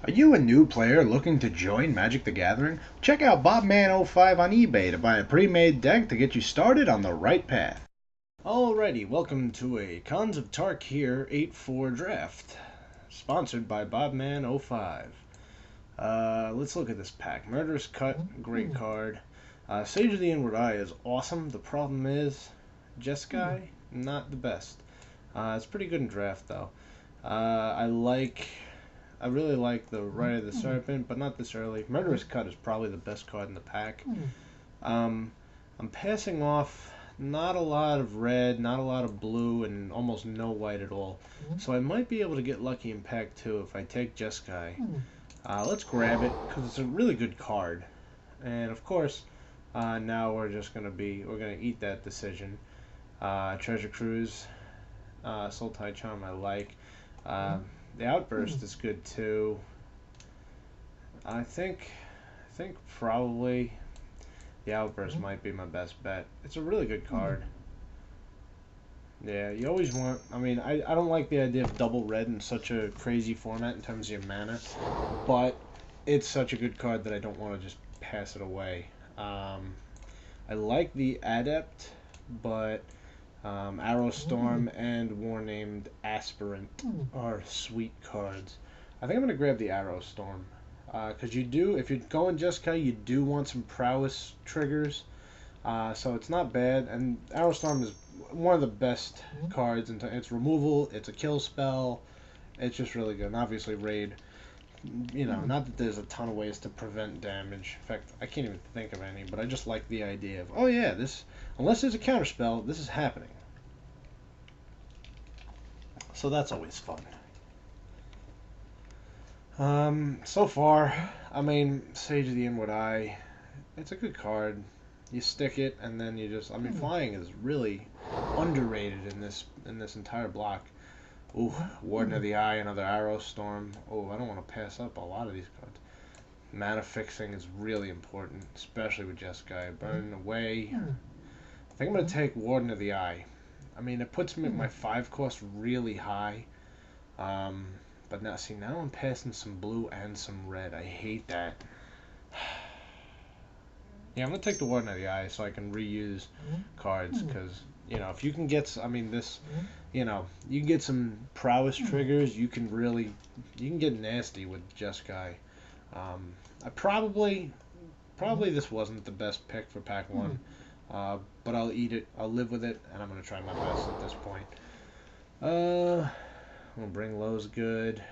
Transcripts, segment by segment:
Are you a new player looking to join Magic the Gathering? Check out Bobman05 on eBay to buy a pre-made deck to get you started on the right path. Alrighty, welcome to a Cons of Tarkir 8-4 draft, sponsored by Bobman05. Let's look at this pack. Murderous Cut, great card. Sage of the Inward Eye is awesome. The problem is, Jeskai, not the best. It's pretty good in draft though. I really like the Rite of the Serpent, but not this early. Murderous Cut is probably the best card in the pack. Um, I'm passing off not a lot of red, not a lot of blue, and almost no white at all. So I might be able to get lucky in pack 2 if I take Jeskai. Let's grab it, because it's a really good card. And of course, now we're going to eat that decision. Treasure Cruise, Soul Tie Charm I like. The Outburst is good too. I think probably the Outburst might be my best bet. It's a really good card. Yeah, you always want. I mean, I don't like the idea of double red in such a crazy format in terms of your mana, but it's such a good card that I don't want to just pass it away. I like the Adept, but Arrow Storm and War-Named Aspirant are sweet cards. I think I'm going to grab the Arrow Storm. Because if you're going Jeskai, you do want some prowess triggers. So it's not bad. And Arrow Storm is one of the best cards. It's removal, it's a kill spell. It's just really good. And obviously Raid. Not that there's a ton of ways to prevent damage. In fact, I can't even think of any, but I just like the idea of, oh yeah, unless there's a counterspell, this is happening. So that's always fun. So far, I mean, Sage of the Inward Eye, it's a good card. You stick it, and then flying is really underrated in this entire block. Ooh, Warden of the Eye, another Arrow Storm. Oh, I don't want to pass up a lot of these cards. Mana fixing is really important, especially with Jeskai. Burn away. I think I'm going to take Warden of the Eye. I mean, it puts me at my 5 cost really high. But now I'm passing some blue and some red. I hate that. Yeah, I'm going to take the Warden of the Eye so I can reuse cards, because if you can get, you can get some prowess triggers. You can get nasty with Jeskai. I probably this wasn't the best pick for pack 1, but I'll eat it. I'll live with it, and I'm gonna try my best at this point. We'll bring Low's good.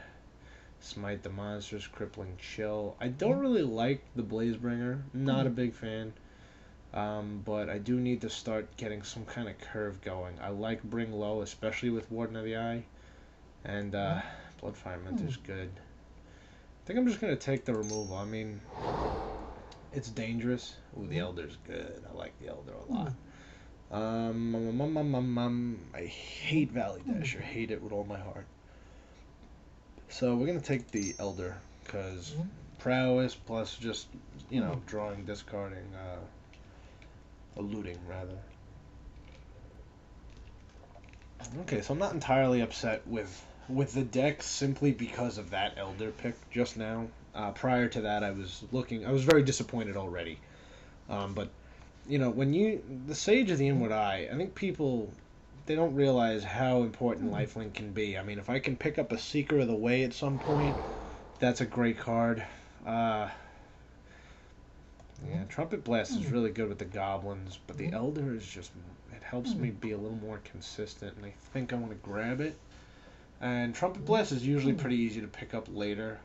Smite the Monsters, Crippling Chill. I don't really like the Blazebringer. Not a big fan. But I do need to start getting some kind of curve going. I like Bring Low, especially with Warden of the Eye. And Bloodfire Mentor's good. I think I'm just going to take the removal. I mean, it's dangerous. Ooh, the Elder's good. I like the Elder a lot. I hate Valley Dasher. Hate it with all my heart. So we're going to take the Elder, because prowess plus just, drawing, discarding, looting, rather. Okay, so I'm not entirely upset with the deck simply because of that Elder pick just now. Prior to that, I was very disappointed already. But, the Sage of the Inward Eye, I think people, they don't realize how important lifelink can be. I mean, if I can pick up a Seeker of the Way at some point, that's a great card. Yeah, Trumpet Blast is really good with the goblins, but the Elder is just, it helps me be a little more consistent, and I think I want to grab it. And Trumpet Blast is usually pretty easy to pick up later.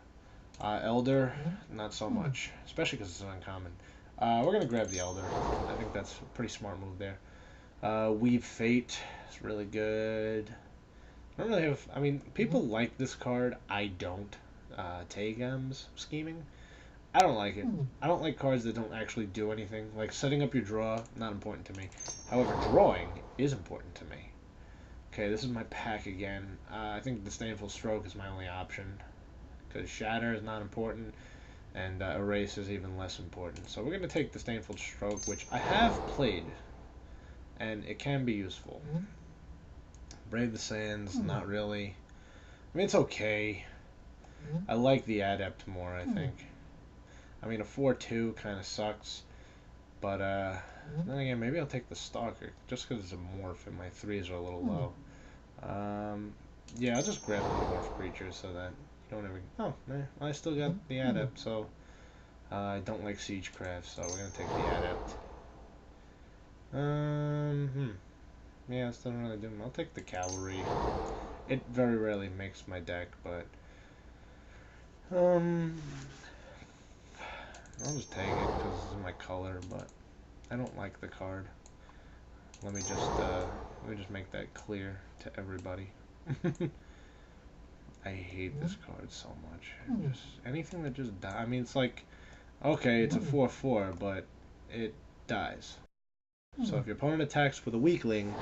Elder, not so much, especially because it's an uncommon. We're going to grab the Elder. I think that's a pretty smart move there. Weave Fate is really good. I don't really have, I mean, people like this card. I don't. Tagam's Scheming. I don't like it. I don't like cards that don't actually do anything. Like setting up your draw, not important to me. However, drawing is important to me. Okay, this is my pack again. I think Disdainful Stroke is my only option, because Shatter is not important, and Erase is even less important. So we're going to take Disdainful Stroke, which I have played, and it can be useful. Brave the Sands, not really. I mean, it's okay. I like the Adept more, I think. I mean, a 4-2 kind of sucks, but then again, maybe I'll take the Stalker, just because it's a morph and my 3s are a little low. Yeah, I'll just grab the morph creature so that you don't ever... Oh, man, I still got the Adept, so I don't like Siegecraft, so we're going to take the Adept. Yeah, this doesn't really do them. I'll take the Cavalry. It very rarely makes my deck, but I'll just take it because this is my color, but I don't like the card. Let me just make that clear to everybody. I hate this card so much. Just anything that just dies. I mean, it's like, okay, it's a 4/4, but it dies. So if your opponent attacks with a weakling,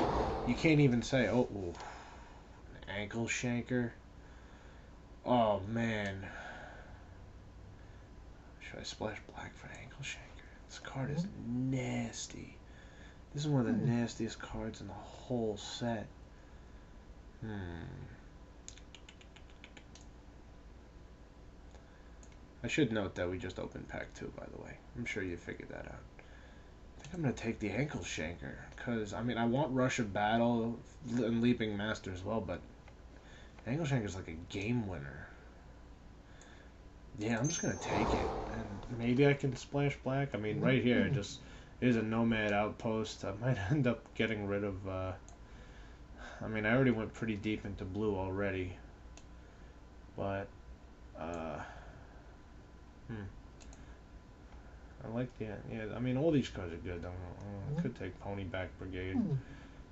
you can't even say, oh, ooh, an ankle shanker. Oh man, should I splash black for an ankle shanker? This card is nasty. This is one of the nastiest cards in the whole set. I should note that we just opened pack 2, by the way. I'm sure you figured that out. I think I'm going to take the ankle shanker, because, I mean, I want Rush of Battle and Leaping Master as well, but ankle shanker is like a game winner. Yeah, I'm just going to take it, and maybe I can splash black. I mean, right here, it just is a Nomad Outpost. I might end up getting rid of, I mean, I already went pretty deep into blue already, but, I like the, yeah, I mean, all these cards are good. I could take Ponyback Brigade,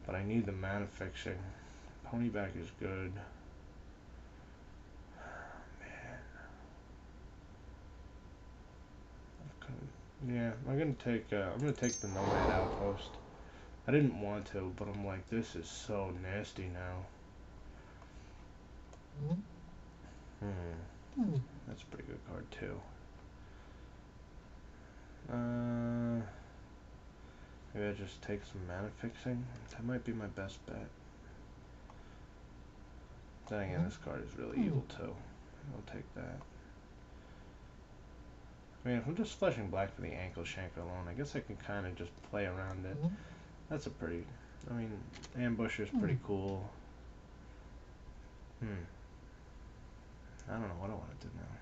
but I need the mana fixing. Ponyback is good. Man. Yeah, I'm gonna take the Nomad Outpost. I didn't want to, but I'm like, this is so nasty now. That's a pretty good card too. Maybe I just take some mana fixing. That might be my best bet. Then again, this card is really evil too. I'll take that. I mean, if I'm just splashing black for the ankle shanker alone, I guess I can kind of just play around it. That's a pretty... I mean, Ambusher's pretty cool. I don't know what I want to do now.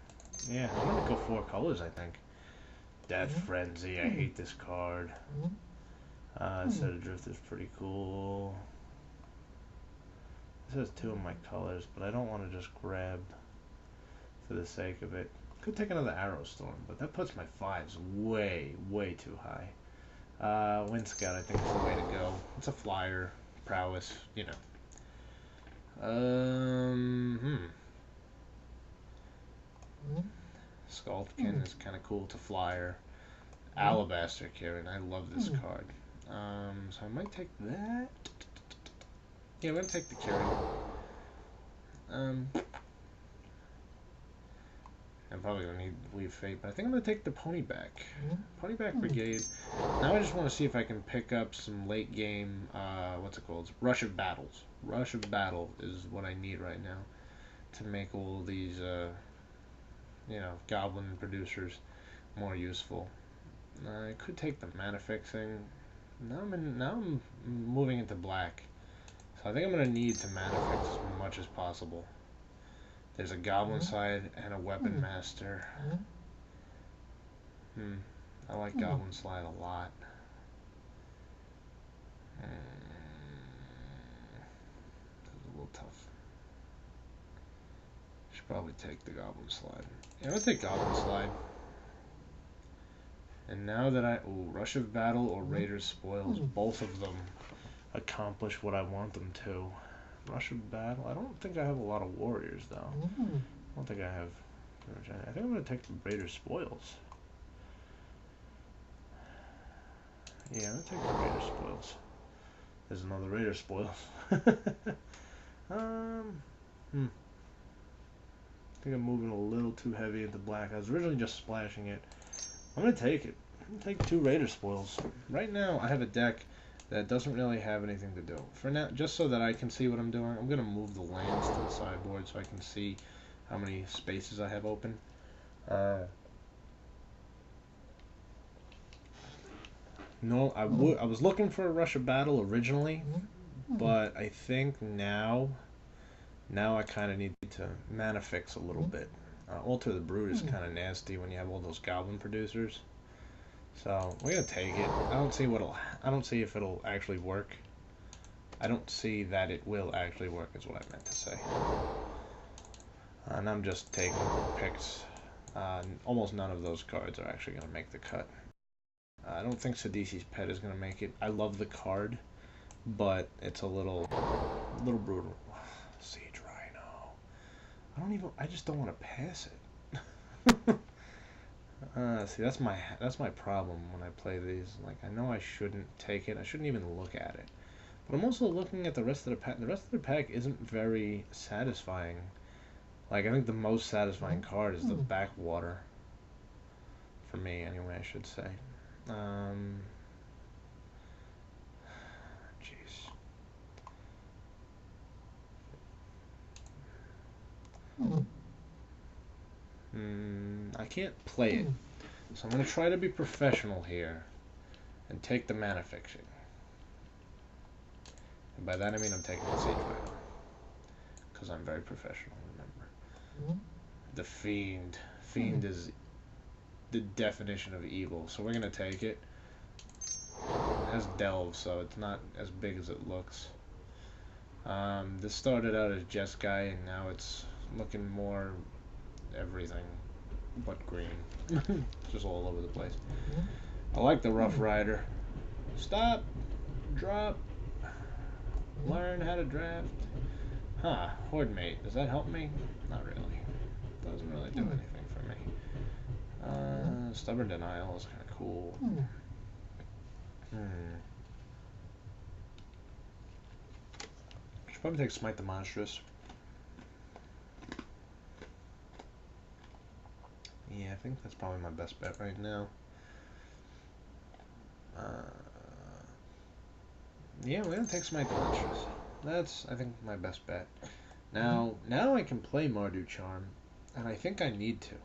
Yeah, I'm going to go 4 colors, I think. Death Frenzy, I hate this card. Set Adrift is pretty cool. This has 2 of my colors, but I don't want to just grab for the sake of it. Could take another Arrow Storm, but that puts my 5s way, way too high. Wind Scout, I think, is the way to go. It's a flyer, prowess, you know. Sculpkin is kind of cool to flyer. Alabaster Kieran, I love this card. So I might take that. Yeah, I'm gonna take the Kieran. I'm probably gonna need Leave Fate, but I think I'm gonna take the Ponyback. Ponyback Brigade. Now I just want to see if I can pick up some late game. What's it called? Rush of Battles. Rush of Battle is what I need right now to make all these, you know, goblin producers more useful. I could take the mana fixing. Now I'm moving into black, so I think I'm gonna need to mana fix as much as possible. There's a goblin side and a weapon master. I like goblin slide a lot. That's a little tough. Should probably take the goblin slide. Yeah, I'm gonna take goblin slide. And now that Rush of Battle or Raider's Spoils, both of them accomplish what I want them to. Rush of Battle, I don't think I have a lot of warriors though. I don't think I have. I think I'm going to take the Raider's Spoils. Yeah, I'm going to take the Raider's Spoils. There's another Raider's Spoils. I think I'm moving a little too heavy into black. I was originally just splashing it. I'm going to take it. I'm going to take 2 Raider Spoils. Right now, I have a deck that doesn't really have anything to do. For now, just so that I can see what I'm doing, I'm going to move the lands to the sideboard so I can see how many spaces I have open. No, I was looking for a rush of battle originally, but I think now I kind of need to mana fix a little bit. Alter the Brood is kind of nasty when you have all those goblin producers. So we're gonna take it. I don't see if it'll actually work. I don't see that it will actually work, is what I meant to say. And I'm just taking picks. Almost none of those cards are actually gonna make the cut. I don't think Sidisi's Pet is gonna make it. I love the card, but it's a little brutal. Siege Rhino. I just don't want to pass it. See, that's my problem when I play these. Like, I know I shouldn't take it. I shouldn't even look at it. But I'm also looking at the rest of the pack. The rest of the pack isn't very satisfying. Like, I think the most satisfying card is the Backwater. For me, anyway, I should say. Jeez. I can't play it. So I'm going to try to be professional here and take the mana fixing. And by that I mean I'm taking the Siege Rhino. Because I'm very professional, remember. The Fiend. Fiend is the definition of evil. So we're going to take it. It has Delve, so it's not as big as it looks. This started out as Jeskai, and now it's looking more everything but green. Just all over the place. I like the Rough Rider. Stop. Drop. Learn how to draft. Huh. Horde Mate. Does that help me? Not really. Doesn't really do anything for me. Stubborn Denial is kind of cool. I should probably take Smite the Monstrous. Yeah, I think that's probably my best bet right now. Yeah, we're gonna take Smite the Monstrous. That's, I think, my best bet. Now I can play Mardu Charm, and I think I need to.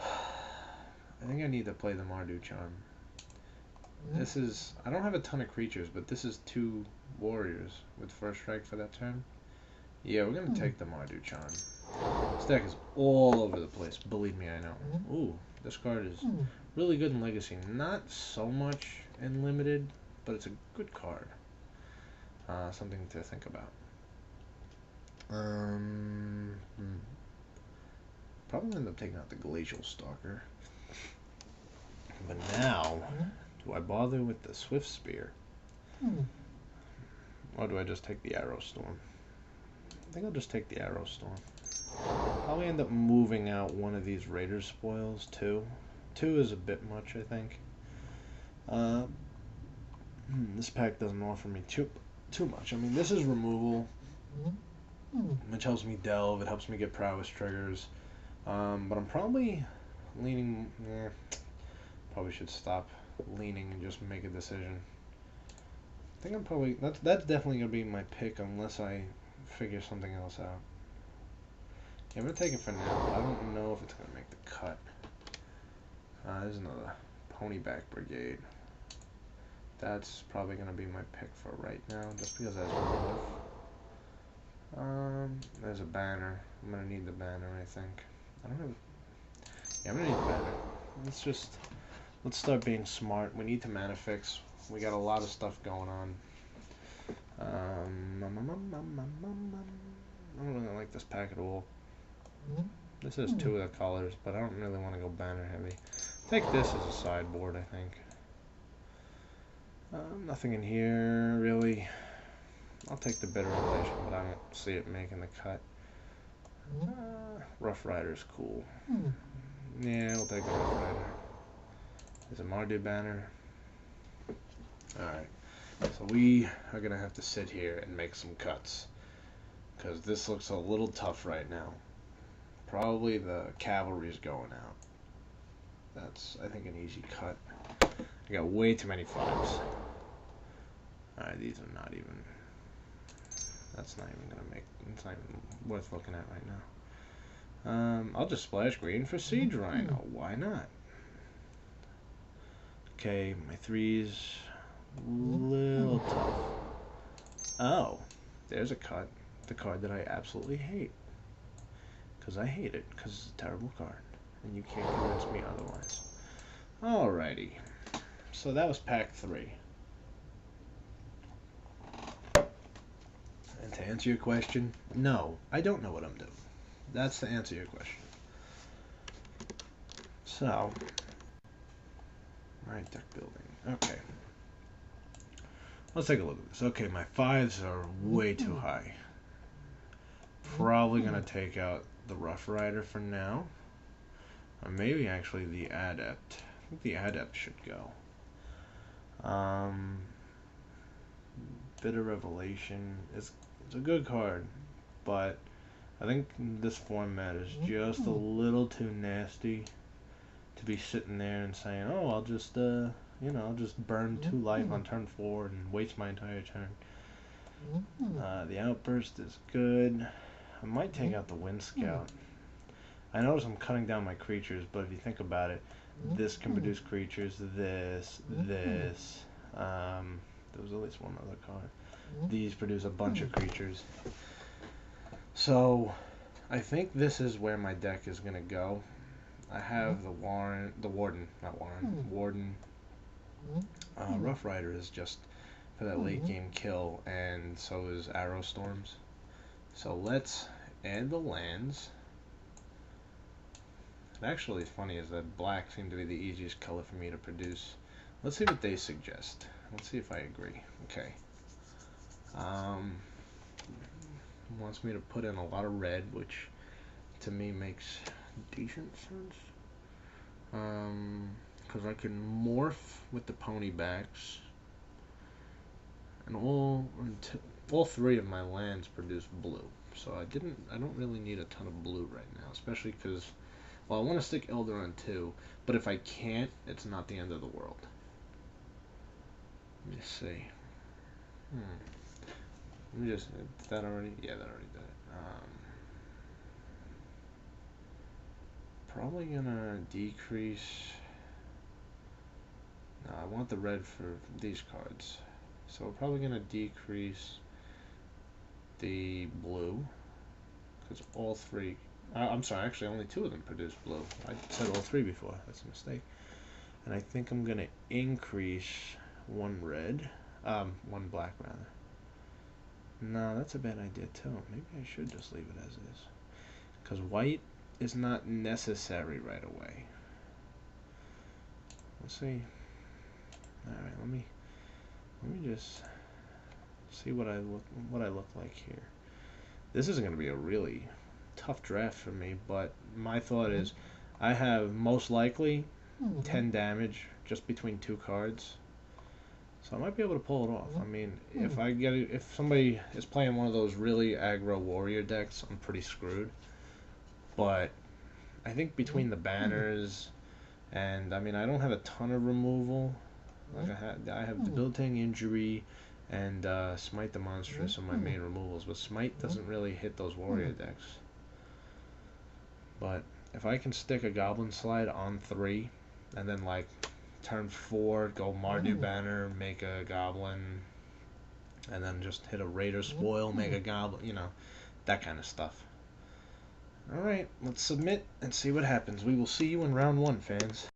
I think I need to play the Mardu Charm. This is, I don't have a ton of creatures, but this is 2 warriors with first strike for that turn. Yeah, we're gonna take the Mardu Charm. This deck is all over the place, believe me, I know. Ooh, this card is really good in Legacy. Not so much in Limited, but it's a good card. Something to think about. Probably end up taking out the Glacial Stalker. But now, do I bother with the Swift Spear? Or do I just take the Arrow Storm? I think I'll just take the Arrow Storm. Probably end up moving out one of these Raider Spoils, too. 2 is a bit much, I think. This pack doesn't offer me too much. I mean, this is removal, which helps me delve. It helps me get prowess triggers. But I'm probably leaning. Probably should stop leaning and just make a decision. I think I'm probably that's definitely gonna be my pick unless I figure something else out. Yeah, I'm gonna take it for now, but I don't know if it's gonna make the cut. There's another Ponyback Brigade. That's probably gonna be my pick for right now, just because that's one. There's a banner. I'm gonna need the banner, I think. I don't have. Yeah, I'm gonna need the banner. Let's start being smart. We need to mana fix. We got a lot of stuff going on. I don't really like this pack at all. This has 2 of the colors, but I don't really want to go banner heavy. Take this as a sideboard, I think. Nothing in here, really. I'll take the Bitter Revelation, but I don't see it making the cut. Rough Rider's cool. Yeah, we'll take the Rough Rider. There's a Mardu banner. Alright, so we are going to have to sit here and make some cuts. Because this looks a little tough right now. Probably the cavalry's going out. That's, I think, an easy cut. I got way too many 5s. Alright, these are not even... That's not even gonna make. It's not even worth looking at right now. I'll just splash green for Siege Rhino. Why not? Okay, my 3's little tough. Oh, there's a cut. The card that I absolutely hate. Because I hate it. Because it's a terrible card. And you can't convince me otherwise. Alrighty. So that was pack 3. And to answer your question, no, I don't know what I'm doing. That's to answer your question. So, right, deck building. Okay. Let's take a look at this. Okay, my 5s are way too high. Probably going to take out the Rough Rider for now. Or maybe actually the Adept. I think the Adept should go. Bitter Revelation is a good card, but I think this format is just a little too nasty to be sitting there and saying, "Oh, I'll just I'll just burn 2 life on turn 4 and waste my entire turn." The Outburst is good. I might take out the Wind Scout. I notice I'm cutting down my creatures, but if you think about it, this can produce creatures. This. There was at least one other card. These produce a bunch of creatures. So, I think this is where my deck is going to go. I have the Warden. Rough Rider is just for that late game kill, and so is Arrow Storms. So let's add the lands. And actually, it's funny is that black seemed to be the easiest color for me to produce. Let's see what they suggest. Let's see if I agree. Okay. Wants me to put in a lot of red, which to me makes decent sense. Because I can morph with the pony backs, and all 3 of my lands produce blue. So I don't really need a ton of blue right now, especially because, well, I want to stick Elder on 2, but if I can't, it's not the end of the world. Let me see. Let me just, did that already? Yeah, that already did it. Probably gonna decrease. No, I want the red for these cards. So we're probably gonna decrease the blue. Because all 3, I'm sorry, actually only 2 of them produce blue. I said all 3 before, that's a mistake. And I think I'm gonna increase 1 red, 1 black rather. No, that's a bad idea too. Maybe I should just leave it as is. Because white is not necessary right away. Let's see. Alright, let me just see what I look like here. This is gonna be a really tough draft for me, but my thought is I have most likely 10 damage just between 2 cards. So I might be able to pull it off. I mean, if somebody is playing one of those really aggro warrior decks, I'm pretty screwed. But I think between the banners and, I mean, I don't have a ton of removal. Like I have Debilitating Injury and Smite the Monstrous are my main removals, but Smite doesn't really hit those warrior decks. But if I can stick a Goblin Slide on 3 and then like turn 4, go Mardu Banner, make a Goblin, and then just hit a Raider Spoil, make a Goblin, that kind of stuff. Alright, let's submit and see what happens. We will see you in round 1, fans.